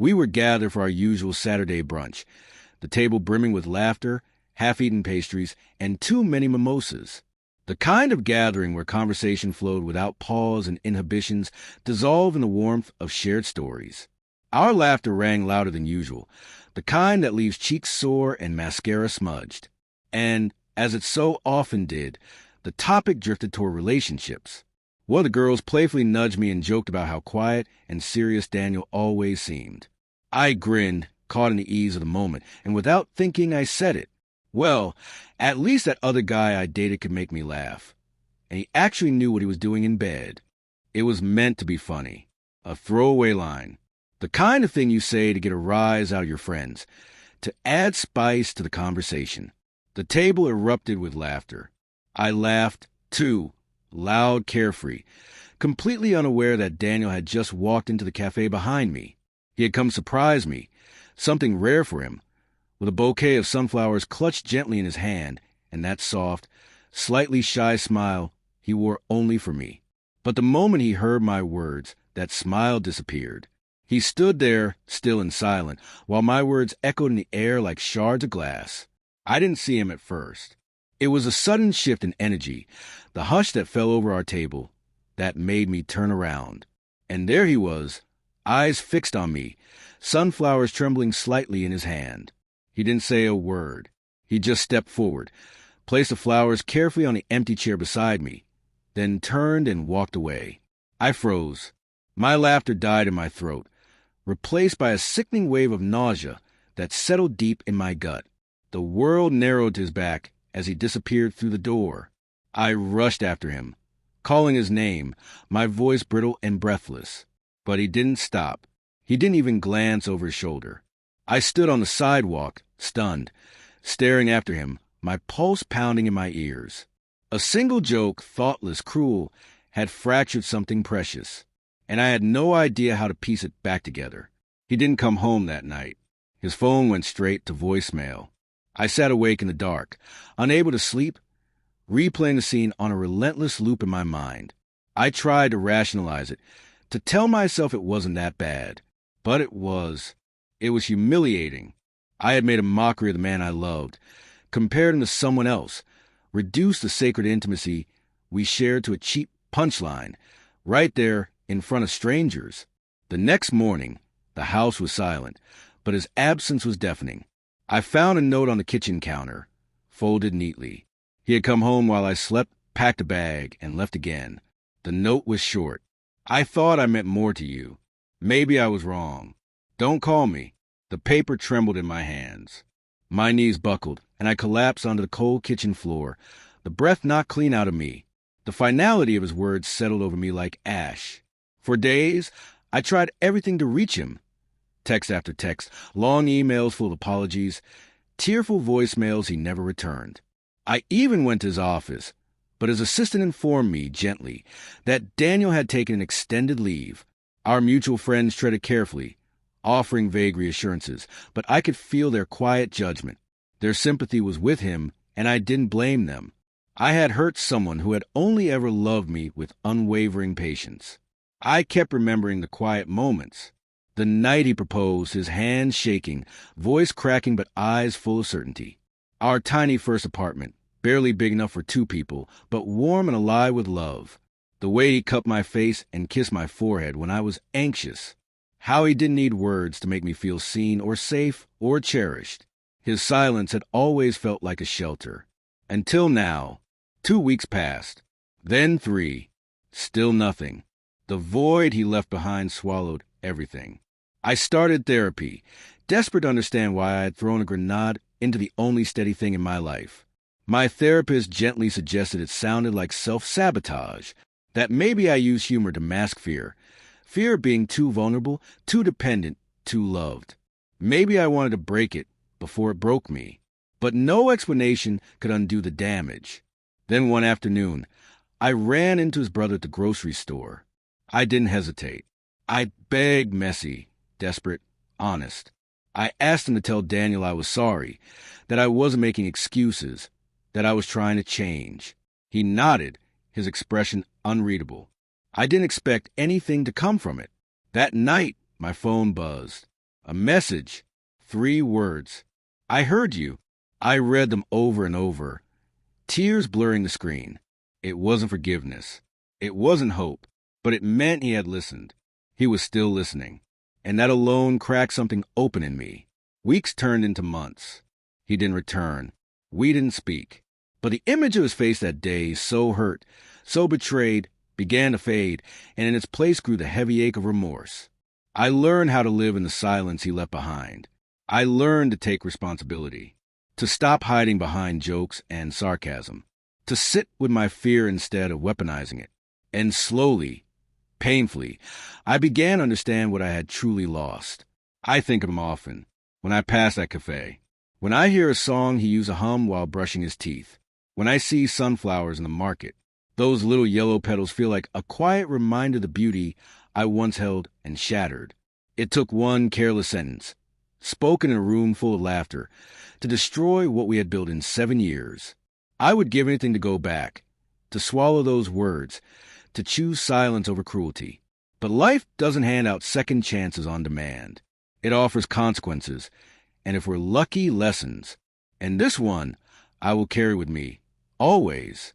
We were gathered for our usual Saturday brunch, the table brimming with laughter, half-eaten pastries, and too many mimosas. The kind of gathering where conversation flowed without pause and inhibitions dissolved in the warmth of shared stories. Our laughter rang louder than usual, the kind that leaves cheeks sore and mascara smudged. And, as it so often did, the topic drifted toward relationships. One of the girls playfully nudged me and joked about how quiet and serious Daniel always seemed. I grinned, caught in the ease of the moment, and without thinking I said it. Well, at least that other guy I dated could make me laugh. And he actually knew what he was doing in bed. It was meant to be funny. A throwaway line. The kind of thing you say to get a rise out of your friends, to add spice to the conversation. The table erupted with laughter. I laughed, too, loud, carefree, completely unaware that Daniel had just walked into the cafe behind me. He had come to surprise me, something rare for him, with a bouquet of sunflowers clutched gently in his hand, and that soft, slightly shy smile he wore only for me. But the moment he heard my words, that smile disappeared. He stood there, still and silent, while my words echoed in the air like shards of glass. I didn't see him at first. It was a sudden shift in energy, the hush that fell over our table, that made me turn around. And there he was, eyes fixed on me, sunflowers trembling slightly in his hand. He didn't say a word. He just stepped forward, placed the flowers carefully on the empty chair beside me, then turned and walked away. I froze. My laughter died in my throat, replaced by a sickening wave of nausea that settled deep in my gut. The world narrowed to his back as he disappeared through the door. I rushed after him, calling his name, my voice brittle and breathless. But he didn't stop. He didn't even glance over his shoulder. I stood on the sidewalk, stunned, staring after him, my pulse pounding in my ears. A single joke, thoughtless, cruel, had fractured something precious, and I had no idea how to piece it back together. He didn't come home that night. His phone went straight to voicemail. I sat awake in the dark, unable to sleep, replaying the scene on a relentless loop in my mind. I tried to rationalize it, to tell myself it wasn't that bad. But it was. It was humiliating. I had made a mockery of the man I loved, compared him to someone else, reduced the sacred intimacy we shared to a cheap punchline, right there in front of strangers. The next morning, the house was silent, but his absence was deafening. I found a note on the kitchen counter, folded neatly. He had come home while I slept, packed a bag, and left again. The note was short. I thought I meant more to you. Maybe I was wrong. Don't call me. The paper trembled in my hands. My knees buckled, and I collapsed onto the cold kitchen floor, the breath knocked clean out of me. The finality of his words settled over me like ash. For days, I tried everything to reach him. Text after text, long emails full of apologies, tearful voicemails he never returned. I even went to his office, but his assistant informed me gently that Daniel had taken an extended leave. Our mutual friends treaded carefully, offering vague reassurances, but I could feel their quiet judgment. Their sympathy was with him, and I didn't blame them. I had hurt someone who had only ever loved me with unwavering patience. I kept remembering the quiet moments. The night he proposed, his hands shaking, voice cracking but eyes full of certainty. Our tiny first apartment, barely big enough for two people, but warm and alive with love. The way he cupped my face and kissed my forehead when I was anxious. How he didn't need words to make me feel seen or safe or cherished. His silence had always felt like a shelter. Until now. 2 weeks passed. Then 3. Still nothing. The void he left behind swallowed everything. I started therapy, desperate to understand why I had thrown a grenade into the only steady thing in my life. My therapist gently suggested it sounded like self-sabotage, that maybe I used humor to mask fear of being too vulnerable, too dependent, too loved. Maybe I wanted to break it before it broke me. But no explanation could undo the damage. Then one afternoon, I ran into his brother at the grocery store. I didn't hesitate. I begged messy, desperate, honest. I asked him to tell Daniel I was sorry, that I wasn't making excuses, that I was trying to change. He nodded, his expression unreadable. I didn't expect anything to come from it. That night, my phone buzzed. A message. 3 words. I heard you. I read them over and over, tears blurring the screen. It wasn't forgiveness. It wasn't hope, but it meant he had listened. He was still listening. And that alone cracked something open in me. Weeks turned into months. He didn't return. We didn't speak. But the image of his face that day, so hurt, so betrayed, began to fade, and in its place grew the heavy ache of remorse. I learned how to live in the silence he left behind. I learned to take responsibility, to stop hiding behind jokes and sarcasm, to sit with my fear instead of weaponizing it. And slowly, painfully, I began to understand what I had truly lost. I think of him often, when I pass that cafe, when I hear a song he used to hum while brushing his teeth, when I see sunflowers in the market. Those little yellow petals feel like a quiet reminder of the beauty I once held and shattered. It took one careless sentence, spoken in a room full of laughter, to destroy what we had built in 7 years. I would give anything to go back, to swallow those words, to choose silence over cruelty. But life doesn't hand out second chances on demand. It offers consequences, and if we're lucky, lessons. And this one I will carry with me, always.